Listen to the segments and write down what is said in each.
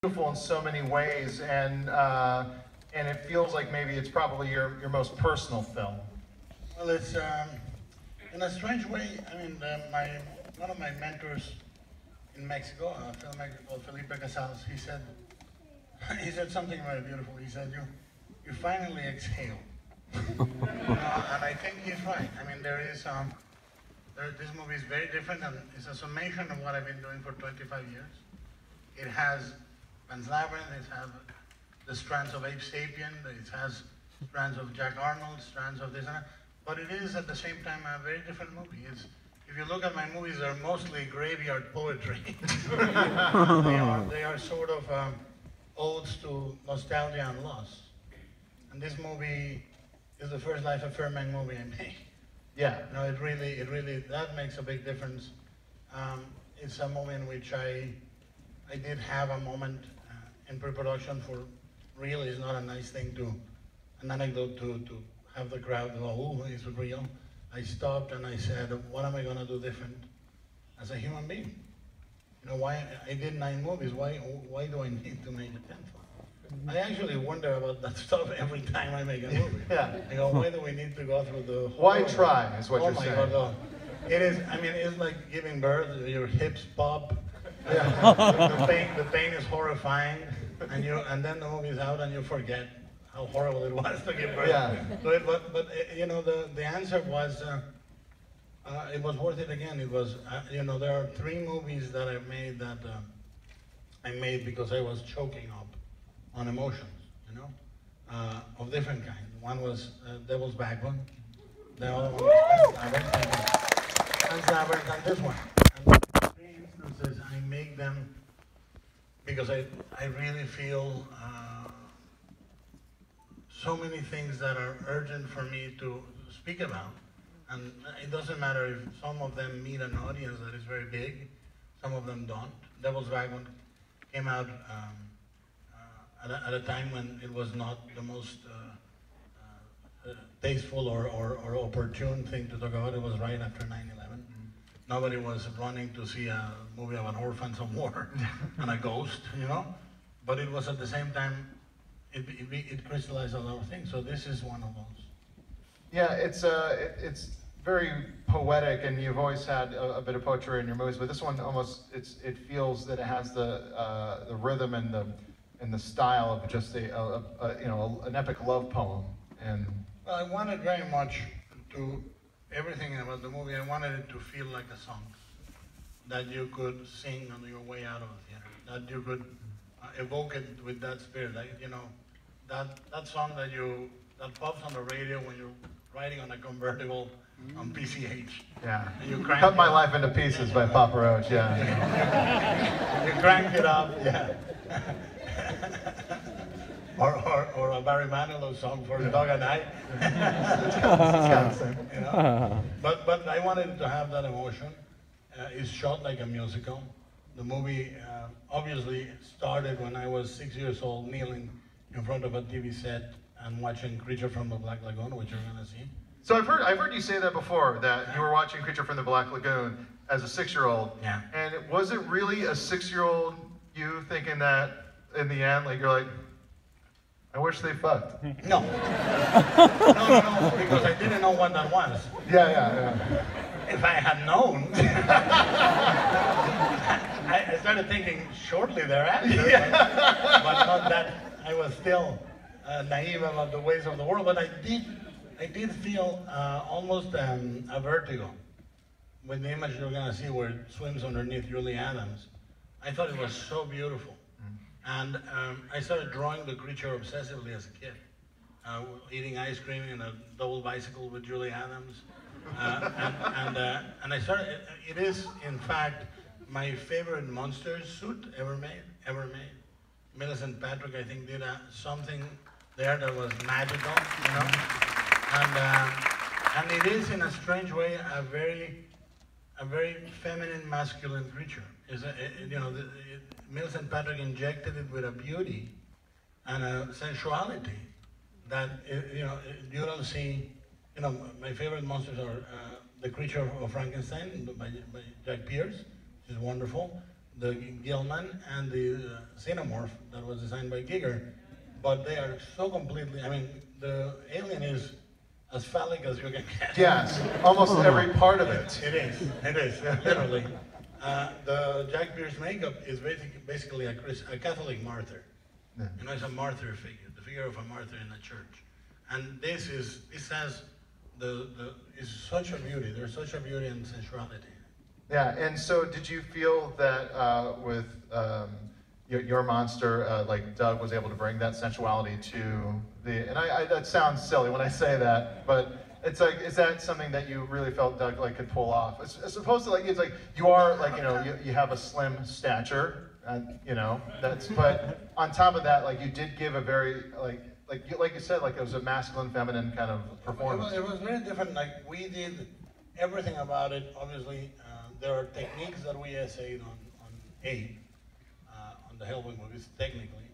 beautiful in so many ways, and it feels like maybe it's probably your most personal film. Well, it's in a strange way. I mean, one of my mentors in Mexico, a filmmaker called Felipe Casals, he said something very beautiful. He said, "You finally exhale," and I think he's right. I mean, this movie is very different, and it's a summation of what I've been doing for 25 years. It has Pan's Labyrinth, it has the strands of Ape Sapien, it has strands of Jack Arnold, strands of this and that, but it is at the same time a very different movie. If you look at my movies, they're mostly graveyard poetry. they are sort of odes to nostalgia and loss. And this movie is the first life-affirming movie I made. Yeah. No, it really, that makes a big difference. It's a movie in which I did have a moment in pre-production for real. It's not a nice thing an anecdote to have the crowd go, oh, it's real. I stopped and I said, what am I gonna do different as a human being? You know, why I did 9 movies, why do I need to make a 10th one? I actually wonder about that stuff every time I make a movie. Yeah. I go, why do we need to go through the whole Why try, is what you're saying. Oh my God, it is, I mean, it's like giving birth, your hips pop. Yeah. The pain is horrifying, and then the movie's out and you forget how horrible it was to give birth. Yeah. So but you know, the answer was, it was worth it again. It was, you know, there are 3 movies that I've made that I made because I was choking up on emotions, you know, of different kinds. One was Devil's Backbone. The other one was Pan's Labyrinth, and this one. And the 3 instances, I make them because I really feel so many things that are urgent for me to speak about. And it doesn't matter if some of them meet an audience that is very big, some of them don't. Devil's Backbone came out at a time when it was not the most tasteful or opportune thing to talk about. It was right after 9/11. Nobody was running to see a movie of an orphans of war and a ghost, you know? But it was at the same time, it crystallized a lot of things. So this is one of those. Yeah, it's very poetic, and you've always had a bit of poetry in your movies, but this one almost, it feels that it has the rhythm and the style of just an epic love poem. And well, I wanted very much to, everything about the movie, I wanted it to feel like a song that you could sing on your way out of the theater, that you could evoke it with that spirit. Like, you know, that song that pops on the radio when you're riding on a convertible on PCH. Yeah. And you crank Cut My Life into Pieces by Papa Roach, yeah. You crank it up, yeah. or a Barry Manilow song for the dog and I. You know? But I wanted to have that emotion. It's shot like a musical. The movie obviously started when I was 6 years old, kneeling in front of a TV set and watching Creature from the Black Lagoon, which you're gonna see. So I've heard you say that before, that you were watching Creature from the Black Lagoon as a 6-year-old. Yeah. And was it really a 6-year-old you thinking that in the end, like you're like, I wish they fucked? No. No, because I didn't know what that was. Yeah. If I had known, I started thinking shortly thereafter, but not that I was still naive about the ways of the world. But I did feel almost a vertigo with the image you're gonna see where it swims underneath Julie Adams. I thought it was so beautiful. And I started drawing the creature obsessively as a kid. Eating ice cream in a double bicycle with Julie Adams. And I started, it is in fact my favorite monster suit ever made. Millicent Patrick, I think, did something there that was magical, you know? And it is in a strange way a very feminine, masculine creature. Millicent Patrick injected it with a beauty and a sensuality that, you don't see. You know, my favorite monsters are The Creature of Frankenstein by Jack Pierce, which is wonderful. the Gilman and the xenomorph that was designed by Giger, but they are so completely, I mean, the alien is as phallic as you can get. Yes, almost every part of it. It is, literally. The Jack Pierce makeup is basically a Catholic martyr. Yeah. You know, it's a martyr figure, the figure of a martyr in a church. And this has is such a beauty. There's such a beauty and sensuality. Yeah, and so did you feel that with your monster, like Doug was able to bring that sensuality to the, and that sounds silly when I say that, but it's like, is that something that you really felt Doug like could pull off? As opposed to like, it's like, you are like, you know, you have a slim stature, you know, but on top of that, like you did give a very, like you said, like it was a masculine, feminine kind of performance. It was very different. Like we did everything about it. Obviously, there are techniques that we essayed on Abe, on the Hellboy movies, technically,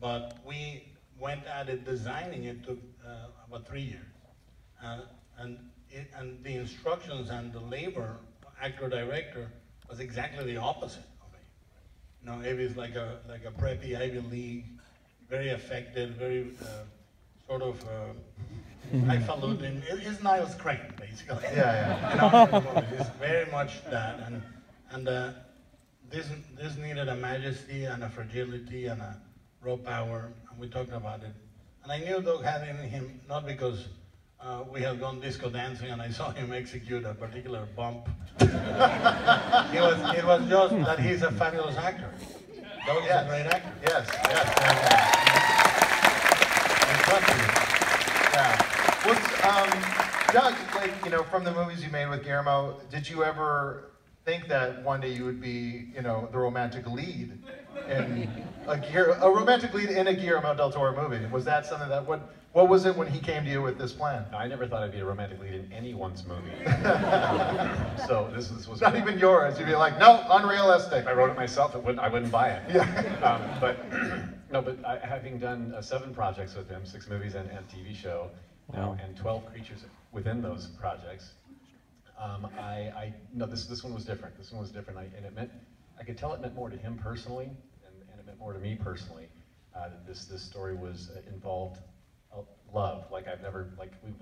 but we went at it, designing it took about 3 years, and the instructions and the labor, actor-director, was exactly the opposite of Abe. You know, Abe is like a preppy Ivy League, very affected, very sort of highfalutin. It's Niles Crane, basically. Yeah. You know, it's very much that, and this needed a majesty and a fragility and a raw power, and we talked about it. And I knew Doug had it in him, not because we had gone disco dancing and I saw him execute a particular bump. It was just that he's a fabulous actor. Doug is a great actor. Yes. Yeah. Doug, like, you know, from the movies you made with Guillermo, did you ever think that one day you would be, you know, the romantic lead in a romantic lead in a Guillermo del Toro movie? Was that something that, what was it when he came to you with this plan? I never thought I'd be a romantic lead in anyone's movie. So this was not even yours. You'd be like, no, unrealistic. If I wrote it myself, I wouldn't buy it. Yeah. But having done 7 projects with him, 6 movies and TV show, now, and 12 creatures within those projects, this one was different. This one was different, and it meant, I could tell it meant more to him personally, and it meant more to me personally. This story was involved love, like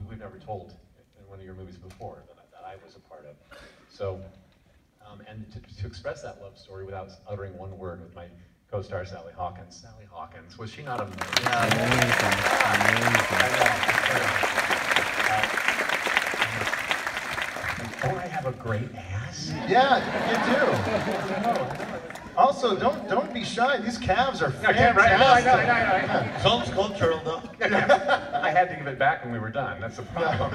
we've never told in one of your movies before that I was a part of. So, and to express that love story without uttering one word with my co-star Sally Hawkins. Sally Hawkins, was she not amazing? Don't I have a great ass? Yeah, you do. Also, don't be shy. These calves are fantastic. I know. Sounds cultural, though. I had to give it back when we were done. That's the problem.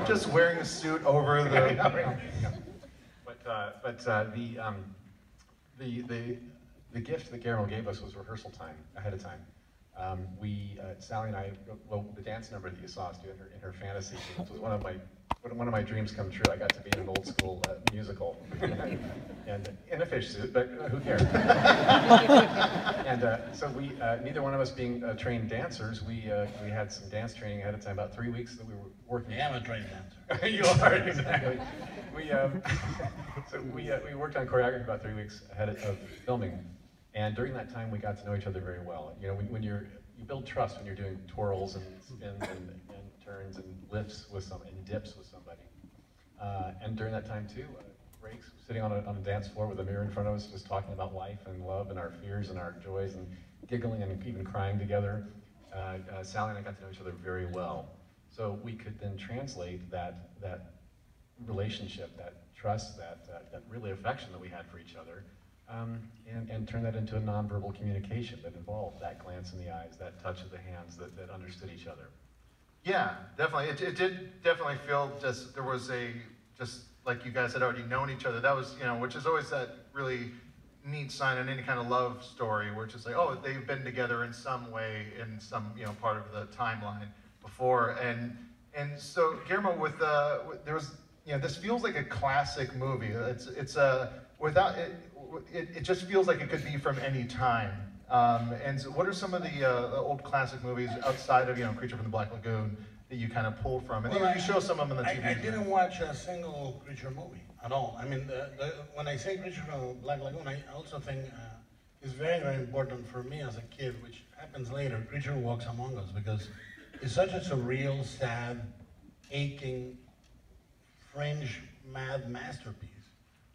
Just wearing a suit over the. The gift that Guillermo gave us was rehearsal time ahead of time. Sally and I, the dance number that you saw us do in her fantasy was one of my dreams come true. I got to be in an old school musical, and in a fish suit, but who cares? And so we, neither one of us being trained dancers, we had some dance training ahead of time, about 3 weeks that we were working. I am a trained dancer. You are, exactly. We worked on choreography about 3 weeks ahead of filming, and during that time we got to know each other very well. You know, when you build trust when you're doing twirls and spins and turns and lifts with and dips with somebody. And during that time too, breaks, sitting on a dance floor with a mirror in front of us, just talking about life and love and our fears and our joys and giggling and even crying together. Sally and I got to know each other very well. So we could then translate that relationship, that trust, that really affection that we had for each other, and turn that into a nonverbal communication that involved that glance in the eyes, that touch of the hands, that understood each other. Yeah, definitely. It did definitely feel there was just like you guys had already known each other. That was, you know, which is always that really neat sign in any kind of love story where it's just like, oh, they've been together in some way, in some, you know, part of the timeline before. And so Guillermo, there was, you know, this feels like a classic movie. It just feels like it could be from any time. And so what are some of the old classic movies outside of, you know, Creature from the Black Lagoon that you kind of pull from. And Well, you show some of them in the TV. I didn't watch a single creature movie at all. I mean, when I say Creature from the Black Lagoon, I also think it's very, very important for me as a kid, which happens later, Creature Walks Among Us, because it's such a surreal, sad, aching, fringe, mad masterpiece,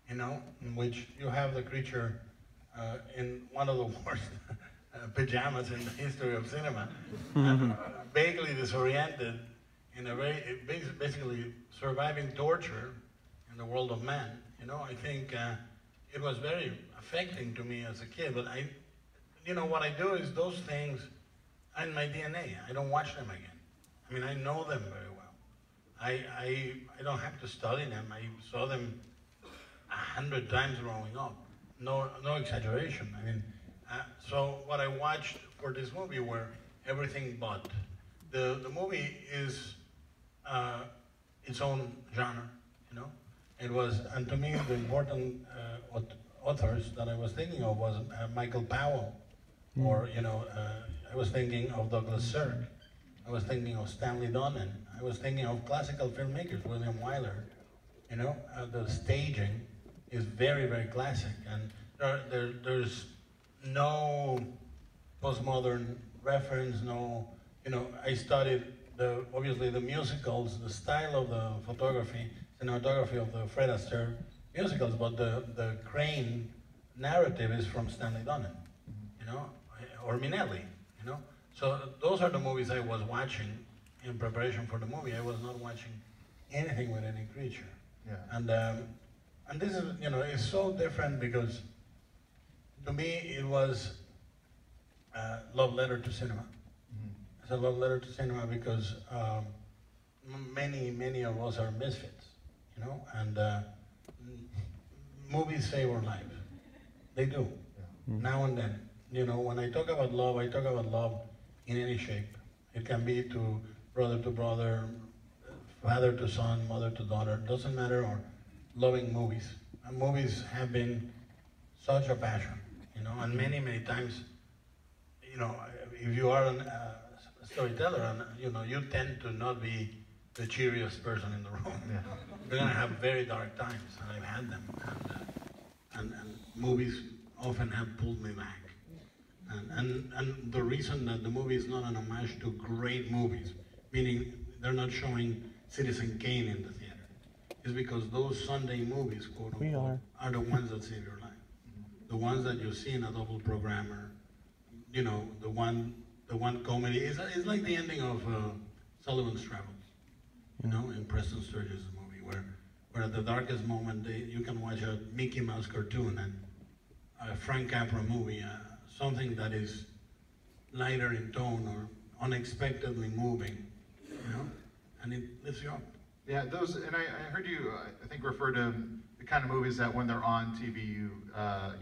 you know, in which you have the creature in one of the worst pajamas in the history of cinema, vaguely disoriented, in a very, basically surviving torture in the world of man. You know, I think it was very affecting to me as a kid, but you know, what I do is those things are in my DNA. I don't watch them again. I mean, I know them very well. I don't have to study them. I saw them 100 times growing up. No exaggeration. I mean, so what I watched for this movie were everything but. The movie is its own genre, you know? It was, and to me, the important authors that I was thinking of was Michael Powell, or, you know, I was thinking of Douglas Sirk. I was thinking of Stanley Donen. I was thinking of classical filmmakers, William Wyler. You know, the staging is very, very classic, and there's no postmodern reference, no, you know, I studied obviously the musicals, the style of the photography, cinematography of the Fred Astaire musicals, but the Crane narrative is from Stanley Donen, you know, or Minelli, you know. So those are the movies I was watching in preparation for the movie. I was not watching anything with any creature. Yeah. And this is, you know, it's so different because to me it was a love letter to cinema. It's a love letter to cinema because many of us are misfits, you know, and movies save our lives. They do, now and then. You know, when I talk about love in any shape. It can be to brother, father to son, mother to daughter, doesn't matter, or loving movies. And movies have been such a passion, you know, and many times, you know, if you are a storyteller, and you know, you tend to not be the cheeriest person in the room. Yeah. You're gonna have very dark times, and I've had them, and movies often have pulled me back. And the reason that the movie is not an homage to great movies, meaning they're not showing Citizen Kane in the theater, is because those Sunday movies, quote unquote, are the ones that save your life. The ones that you see in a double programmer, you know, the one comedy is like the ending of Sullivan's Travels, you know, in Preston Sturges' movie, where at the darkest moment you can watch a Mickey Mouse cartoon and a Frank Capra movie, something that is lighter in tone or unexpectedly moving, you know, and it lifts you up. Yeah, those, and I heard you, I think, refer to the kind of movies that when they're on TV,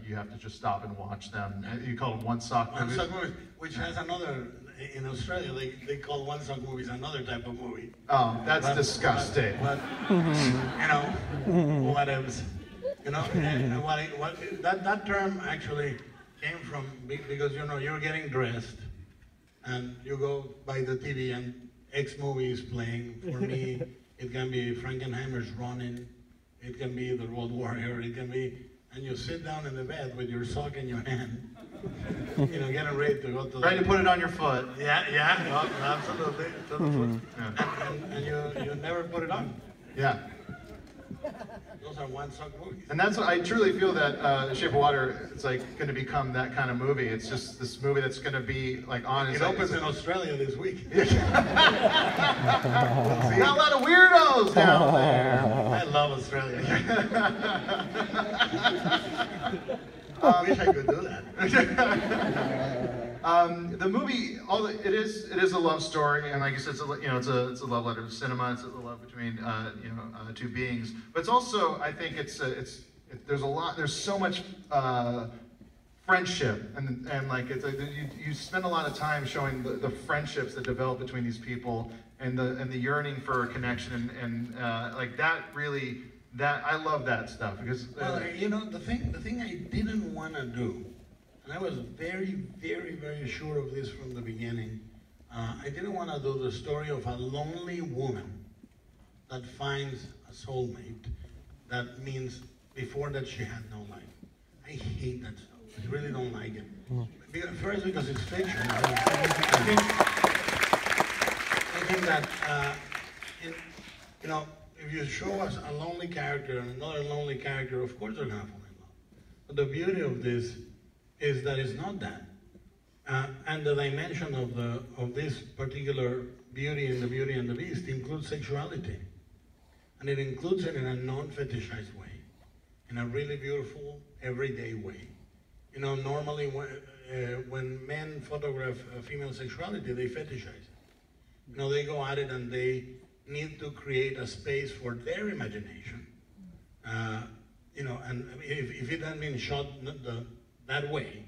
you have to just stop and watch them. You call them one-sock movies? One-sock movies, which has another, in Australia, they call one-sock movies another type of movie. Oh, that's disgusting. But you know, whatevs. You know, and that term actually came from, because, you know, you're getting dressed, and you go by the TV and X movie is playing. For me, it can be Frankenheimer's Running, it can be The Road Warrior, it can be, and you sit down in the bed with your sock in your hand, you know, getting ready to go to ready to put it on your foot. Yeah, well, absolutely. To the foot. Yeah. And you never put it on. Yeah. Those are one-sock movies. And that's what I truly feel that Shape of Water is like going to become that kind of movie. It's just this movie that's going to be like on. It opens in Australia this week. Got a lot of weirdos down there. I love Australia. I wish I could do that. The movie, it is a love story, and like you said, it's a love letter to cinema. It's a love between two beings. But it's also, I think there's so much friendship, and like you spend a lot of time showing the friendships that develop between these people, and the yearning for a connection, and like that really. I love that stuff because well, you know, the thing I didn't want to do, and I was very, very, very sure of this from the beginning, I didn't want to do the story of a lonely woman that finds a soulmate. That means before that she had no life. I hate that stuff. I really don't like it. First, because it's fiction. I think that, you know, if you show us a lonely character and another lonely character, of course they're gonna fall in love. But the beauty of this is that it's not that. And the dimension of this particular Beauty in the Beauty and the Beast includes sexuality. And it includes it in a non-fetishized way, in a really beautiful, everyday way. You know, normally when men photograph female sexuality, they fetishize it. You know, they go at it and they need to create a space for their imagination. You know, and if it hadn't been shot that way,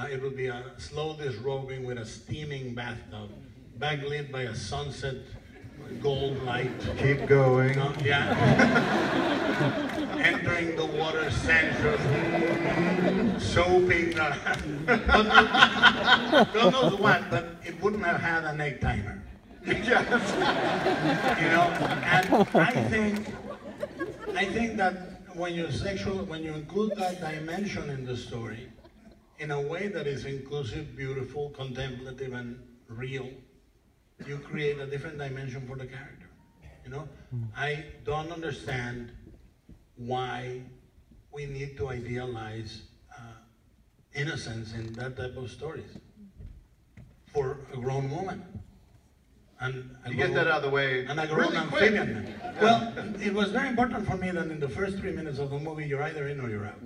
it would be a slow disrobing with a steaming bathtub, backlit by a sunset gold light. Keep going. Yeah. Entering the water center, soaping. God knows what, but it wouldn't have had an egg timer. Yes. You know, and I think that when you include that dimension in the story, in a way that is inclusive, beautiful, contemplative, and real, you create a different dimension for the character. You know, I don't understand why we need to idealize innocence in that type of stories for a grown woman. And you get that out of the way and a grown really amphibian. quick. Yeah. Well, it was very important for me that in the first 3 minutes of the movie, you're either in or you're out.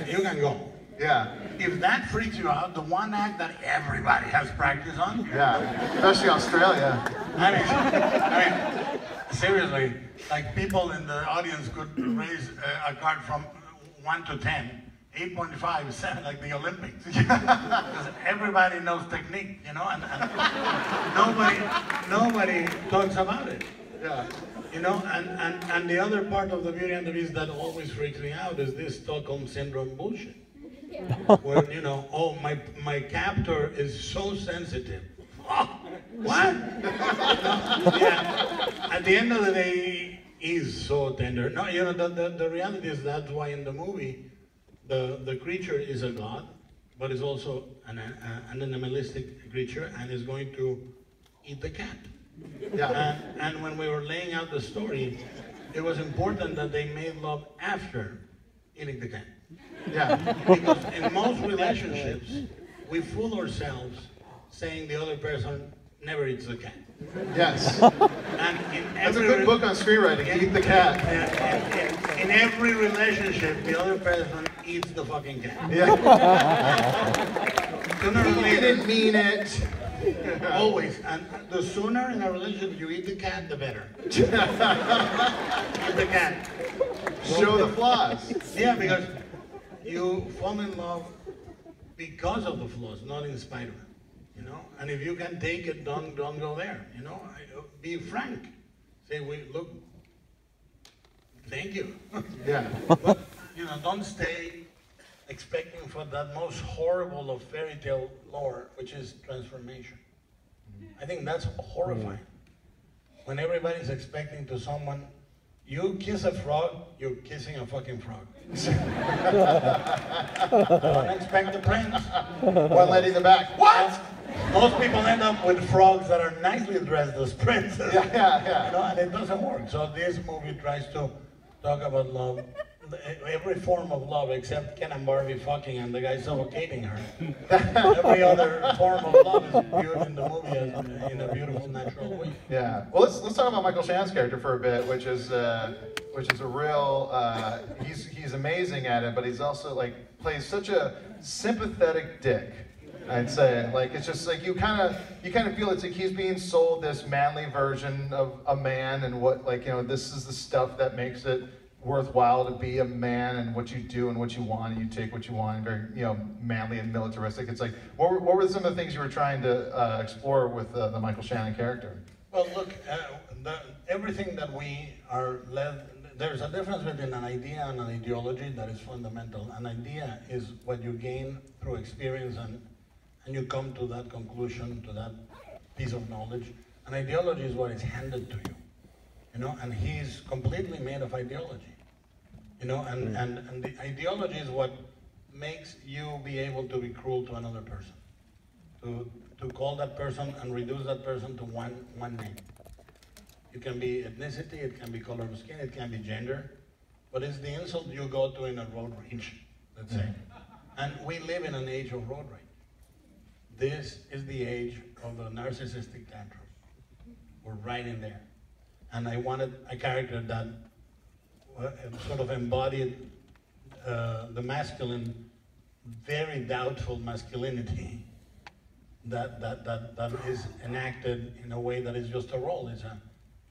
You can go. Yeah. If that freaks you out, the one act that everybody has practice on. Yeah. Especially Australia. I mean, seriously, like people in the audience could raise a card from 1 to 10. 8.5, 7, like the Olympics. Because everybody knows technique, you know, and nobody talks about it. Yeah. You know, and the other part of the Beauty and the Beast that always freaks me out is this Stockholm Syndrome bullshit. Where, you know, oh, my captor is so sensitive. Oh, what? Yeah. At the end of the day, he's so tender. No, you know, the reality is that's why in the movie, the creature is a god, but is also an animalistic creature and is going to eat the cat. Yeah. And when we were laying out the story, it was important that they made love after eating the cat. Yeah. Because in most relationships, we fool ourselves saying the other person never eats the cat. Yes. And That's a good book on screenwriting, Eat the Cat. In every relationship, the other person eats the fucking cat. Yeah. Sooner or He later, didn't mean it. always. And the sooner in a relationship you eat the cat, the better. Eat the cat. Show the flaws. Yeah, because you fall in love because of the flaws, not in spite of them. You know, and if you can take it, don't go there. You know, be frank. Say, look, thank you. Yeah. But, you know, don't stay expecting for that most horrible of fairy tale lore, which is transformation. I think that's horrifying. When everybody's expecting to someone, you kiss a frog, you're kissing a fucking frog. Don't expect the prince. One lady in the back. What? Most people end up with frogs that are nicely dressed as princes. Yeah. You know, and it doesn't work. So this movie tries to talk about love, every form of love except Ken and Barbie fucking and the guy suffocating her. Every other form of love is viewed in the movie as, in a beautiful, natural way. Yeah. Well, let's talk about Michael Shannon's character for a bit, which is a real. He's amazing at it, but he's also like plays such a sympathetic dick. I'd say, like, it's just like you kind of feel it's like he's being sold this manly version of a man, and what, like, you know, this is the stuff that makes it worthwhile to be a man, and what you do and what you want, and you take what you want, and very, you know, manly and militaristic. It's like, what were some of the things you were trying to explore with the Michael Shannon character? Well, look, everything that we are led. There's a difference between an idea and an ideology that is fundamental. An idea is what you gain through experience and you come to that conclusion, to that piece of knowledge. An ideology is what is handed to you, you know, and he's completely made of ideology, you know, and the ideology is what makes you be able to be cruel to another person, to call that person and reduce that person to one name. It can be ethnicity, it can be color of skin, it can be gender, but it's the insult you go to in a road rage, let's say. And we live in an age of road rage. This is the age of the narcissistic tantrum. We're right in there. And I wanted a character that sort of embodied the masculine, very doubtful masculinity that is enacted in a way that is just a role.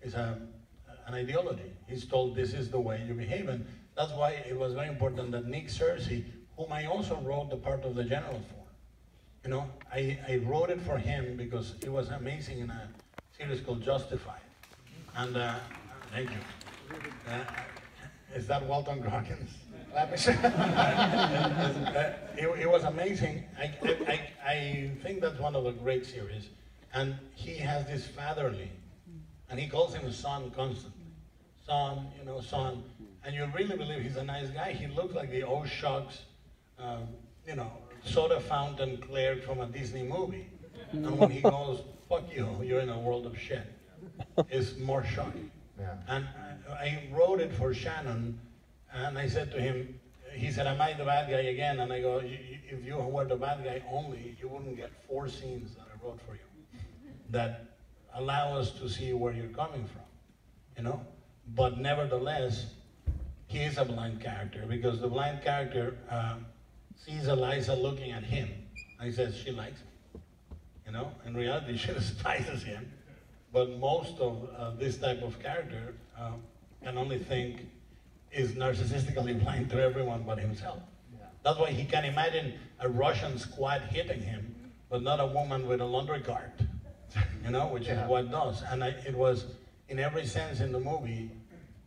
It's an ideology. He's told this is the way you behave, and that's why it was very important that Nick Searcy, whom I also wrote the part of the general for, you know, I wrote it for him because it was amazing in a series called Justified. And thank you. Is that Walton Goggins? It was amazing. I think that's one of the great series. And he has this fatherly, and he calls him son constantly. Son, you know, son. And you really believe he's a nice guy. He looks like the oh shucks, you know, soda fountain clerk from a Disney movie. And when he goes, fuck you, you're in a world of shit, it's more shocking. Yeah. And I wrote it for Shannon, and I said to him, he said, am I the bad guy again? And I go, if you were the bad guy only, you wouldn't get 4 scenes that I wrote for you that allow us to see where you're coming from, you know? But nevertheless, he is a blind character, because the blind character sees Eliza looking at him, and he says, she likes me, you know? In reality, she despises him. But most of this type of character can only think is narcissistically blind to everyone but himself. Yeah. That's why he can imagine a Russian squad hitting him, but not a woman with a laundry cart, you know, which is what does. And it was, in every sense in the movie,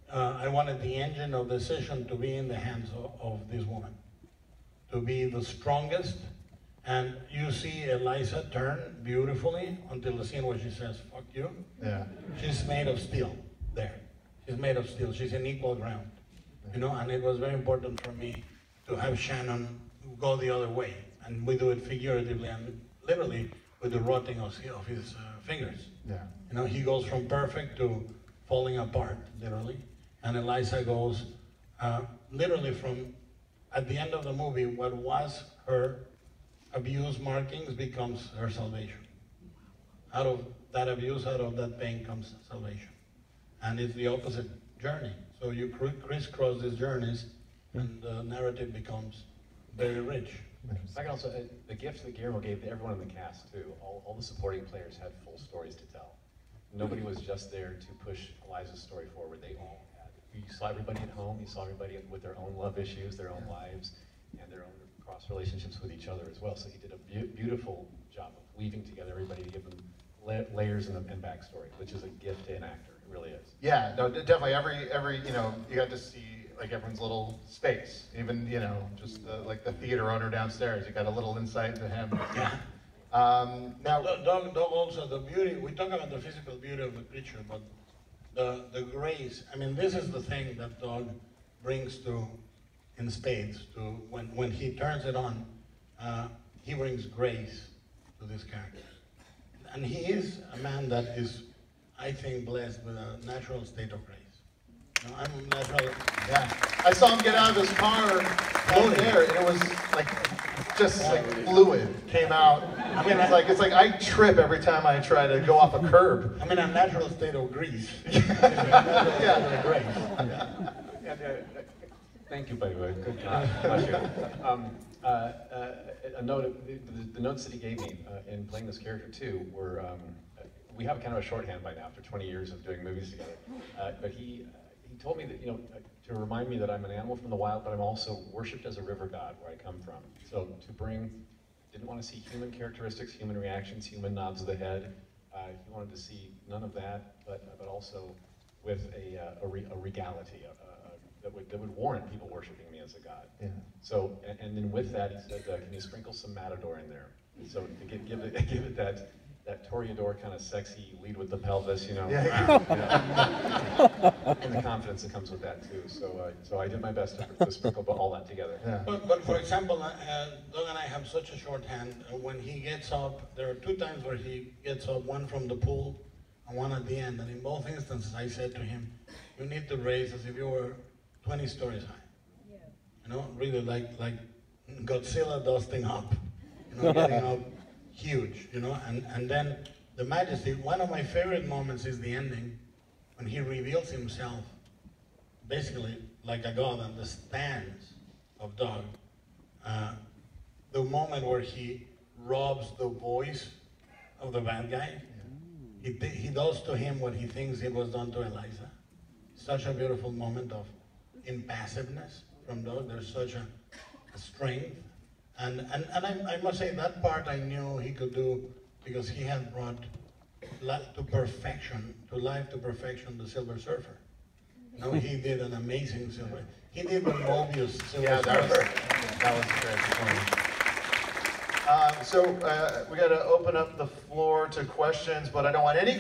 I wanted the engine of decision to be in the hands of this woman, to be the strongest. And you see Eliza turn beautifully until the scene where she says, fuck you. Yeah. She's made of steel there. She's made of steel. She's in equal ground. You know, and it was very important for me to have Shannon go the other way. And we do it figuratively and literally with the rotting of his fingers. Yeah. You know, he goes from perfect to falling apart, literally. And Eliza goes literally from, at the end of the movie, what was her abuse markings becomes her salvation. Out of that abuse, out of that pain comes salvation. And it's the opposite journey. So you crisscross these journeys, and the narrative becomes very rich. I can also, the gift that Guillermo gave to everyone in the cast too, all the supporting players had full stories to tell. Nobody was just there to push Eliza's story forward. They all had. You saw everybody at home, you saw everybody with their own love issues, their own lives, and their own cross relationships with each other as well. So he did a beautiful job of weaving together everybody to give them layers and backstory, which is a gift to an actor. It really is. Yeah, no, definitely. Every you know, you got to see like everyone's little space. Even you know, just like the theater owner downstairs, you got a little insight into him. Yeah. Now, Dog also the beauty. We talk about the physical beauty of the creature, but the grace. I mean, this is the thing that Dog brings to in spades. To when he turns it on, he brings grace to this character. And he is a man that is, I think, blessed with a natural state of grace. You know, I'm natural. yeah, I saw him get out of his car out there, and it was like just like fluid came out. I mean, it's like I trip every time I try to go off a curb. I'm in a natural state of grease. Yeah, grace. Yeah. Thank you, by the way. Good job. Bless you. A note, the notes that he gave me in playing this character too were, we have kind of a shorthand by now after 20 years of doing movies together. But he told me that, you know, to remind me that I'm an animal from the wild, but I'm also worshipped as a river god where I come from. So to bring, didn't want to see human characteristics, human reactions, human nods of the head. He wanted to see none of that, but also with a regality, that would warrant people worshiping me as a god. Yeah. So, and then with that, he said, can you sprinkle some matador in there? And so to give it that toreador kind of sexy lead with the pelvis, you know, Yeah. and the confidence that comes with that too. So I did my best to sprinkle all that together. Yeah. But for example, Doug and I have such a short hand. When he gets up, there are 2 times where he gets up, one from the pool and one at the end. And in both instances, I said to him, you need to raise as if you were 20 stories high. Yeah. You know, really like Godzilla dusting up, you know, getting up huge, you know, and then the majesty. One of my favorite moments is the ending, when he reveals himself basically like a god and the stance of Doug. The moment where he robs the voice of the bad guy. He does to him what he thinks it was done to Eliza. Such a beautiful moment of impassiveness from Doug. There's such a strength. And I must say that part I knew he could do because he had brought life to perfection, the Silver Surfer. You know, he did an amazing silver. He did the Mobius Silver Surfer. That was great performance. So we got to open up the floor to questions, but I don't want any